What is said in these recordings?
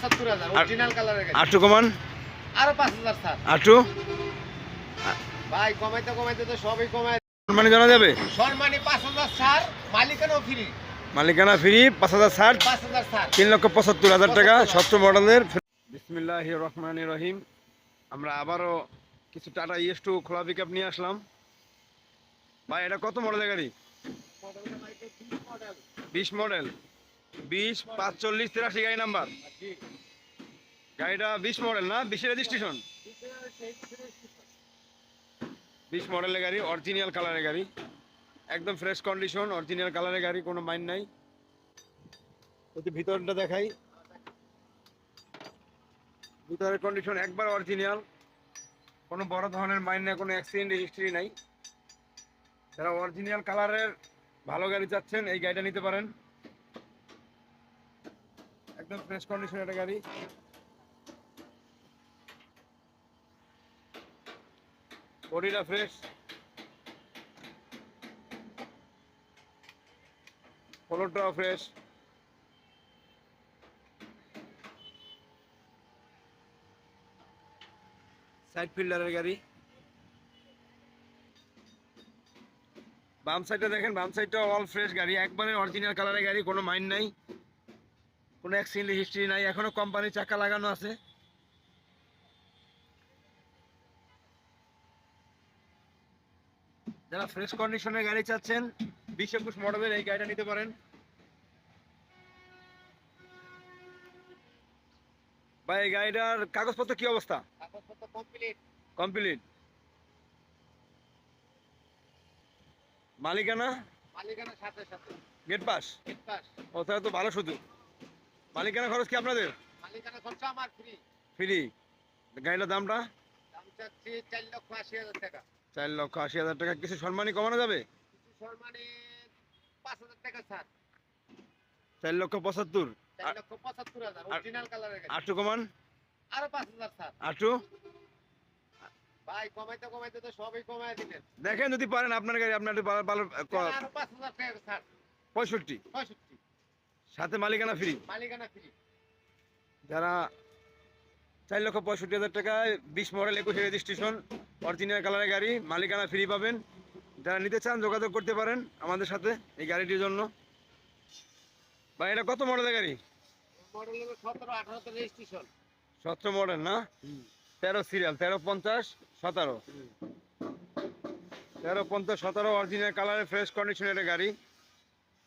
75,000 original কালারের গাড়ি। আটটু কমান, আরো 5,000 ছাড়। আটটু ভাই কমাইতে কমাইতে তো সবই কমায়। মানে জানা যাবে। সম্মানী 5,000 ছাড়, মালিকানাও ফ্রি। মালিকানা ফ্রি, 5,000 ছাড়, 5,000 ছাড়। 3,75,000 টাকা, 17 মডেলের। বিসমিল্লাহির রহমানির রহিম। আমরা আবারও কিছু টাটা ইএস2 খোলা পিকআপ নিয়ে আসলাম। ভাই এটা কত মডেলের গাড়ি? 20 মডেল, 20 45 83 গাড়ি নাম্বার। গাড়িটা 20 মডেল না, 20 রেজিস্ট্রেশন। 20 মডেলের গাড়ি, অরিজিনাল কালারের গাড়ি, একদম ফ্রেশ কন্ডিশন, অরিজিনাল কালারের গাড়ি, কোনো মাইন নাই। যদি ভিতরটা দেখাই, ভিতরের কন্ডিশন একবার অরিজিনাল, কোনো বড় ধরনের মাইন নাই, কোনো অ্যাক্সিডেন্ট হিস্ট্রি নাই। যারা অরিজিনাল কালারের ভালো গাড়ি চাচ্ছেন এই গাড়িটা নিতে পারেন। একদম ফ্রেশ কন্ডিশনের একটা গাড়ি। বডিটা ফ্রেশ, ফ্লোরটাও ফ্রেশ। সাইড ফিল্ডারের গাড়ি। বাম সাইডটা দেখেন, বাম সাইডটা অল ফ্রেশ গাড়ি, একবারে অরিজিনাল কালারের গাড়ি, কোনো মাইন নাই, কোনো অ্যাক্সিডেন্ট হিস্ট্রি নাই, এখনো কোম্পানির চাকা লাগানো আছে। যারা ফ্রেশ কন্ডিশনের গাড়ি চাচ্ছেন 20-21 মডেলের এই গাড়িটা নিতে পারেন। ভাই এই গাড়িটার কাগজপত্র কি অবস্থা? কাগজপত্র কমপ্লিট। কমপ্লিট। মালিকানা? মালিকানা সাথে সাথে। Gate pass? Gate pass. ও তাহলে তো ভালো। শুধু মালিকানা খরচ কি আপনাদের? মালিকানা খরচ আমার ফ্রি। ফ্রি। গাড়িটার দামটা? দাম চাচ্ছি 4,80,000 টাকা। 4,80,000 টাকা। কিছু সম্মানী কমানো যাবে? কিছু সম্মানে 5,000 টাকা ছাড়। 4,75,000। 4,75,000 অরিজিনাল কালারের গাড়ি। আটটু কমান, আরো 5,000 ছাড়। আটটু ভাই কমাইতে কমাইতে তো সবই কমায় দিলেন। দেখেন যদি পারেন আপনার গাড়ি, আপনার একটু ভালো। আরো 5,000 টাকা ছাড়। 65, 65 সাথে মালিকানা ফ্রি। মালিকানা ফ্রি। যারা 4,65,000 টাকায় 20 মডেল 21 রেজিস্ট্রেশন অরিজিনাল কালারের গাড়ি, মালিকানা ফ্রি পাবেন। যারা নিতে চান যোগাযোগ করতে পারেন আমাদের সাথে এই গাড়িটির জন্য। ভাই এটা কত মডেলের গাড়ি? মডেল হলো 17 18 তে রেজিস্ট্রেশন। 17 মডেল না, 13 সিরিয়াল, 1350 17, 1350 17 অরিজিনাল কালারের ফ্রেশ কন্ডিশনের গাড়ি,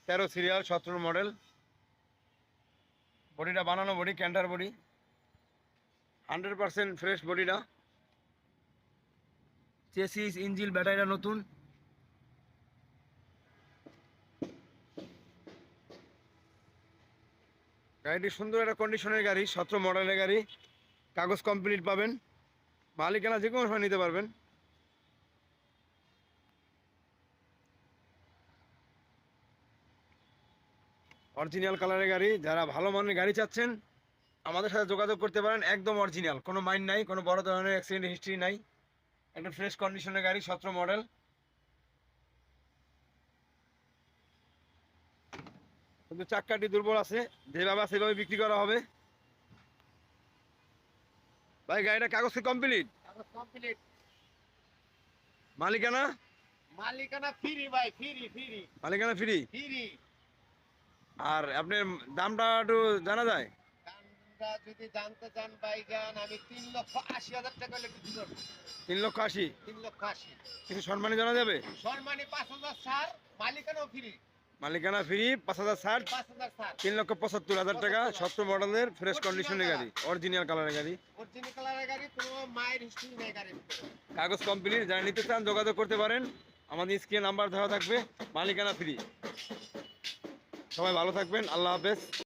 13 সিরিয়াল 17 মডেল। বডিটা বানানো বডি, ক্যান্টার বডি, 100% ফ্রেশ বডিটা। চেসিস, ইঞ্জিন, ব্যাটারিটা নতুন। গাড়িটি সুন্দর একটা কন্ডিশনের গাড়ি, 17 মডেলের গাড়ি, কাগজ কমপ্লিট পাবেন, মালিকানা যে কোনো সময় নিতে পারবেন। অরিজিনাল কালারের গাড়ি, যারা ভালো মানের গাড়ি চাচ্ছেন আমাদের সাথে যোগাযোগ করতে পারেন। একদম অরিজিনাল, কোনো মাইন্ড নাই, কোনো বড় ধরনের অ্যাক্সিডেন্ট হিস্ট্রি নাই, একদম ফ্রেশ কন্ডিশনের গাড়ি, 17 মডেল। কিন্তু চাক্কাটি দুর্বল আছে, যেভাবে আছে সেভাবে বিক্রি করা হবে। ভাই গাড়িটা কাগজ কি কমপ্লিট? কাগজ কমপ্লিট। মালিকানা? মালিকানা ফ্রি ভাই, ফ্রি ফ্রি। মালিকানা ফ্রি। ফ্রি। আর আপনার দামটা একটু জানা যায়? দামটা যদি জানতে চান ভাইজান, আমি 3,80,000 টাকা হলে বিক্রি করব। 3,80,000। 3,80,000। কিছু সম্মানী জানা যাবে? সম্মানী 5,000 ছাড়, মালিকানাও ফ্রি। মালিকানা ফ্রি, 5,000 ছাড়, 5,000 ছাড়। 3,75,000 টাকা, 17 মডেলের ফ্রেশ কন্ডিশনের গাড়ি, অরিজিনাল কালারের গাড়ি, অরিজিনাল কালারের গাড়ি, কোনো মায়ের হিস্ট্রি নেই গাড়ির ভিতরে। কাগজ কমপ্লিট। যারা নিতে চান যোগাযোগ করতে পারেন, আমাদের স্ক্রিনে নাম্বার দেওয়া থাকবে, মালিকানা ফ্রি। সবাই ভালো থাকবেন, আল্লাহ হাফেজ।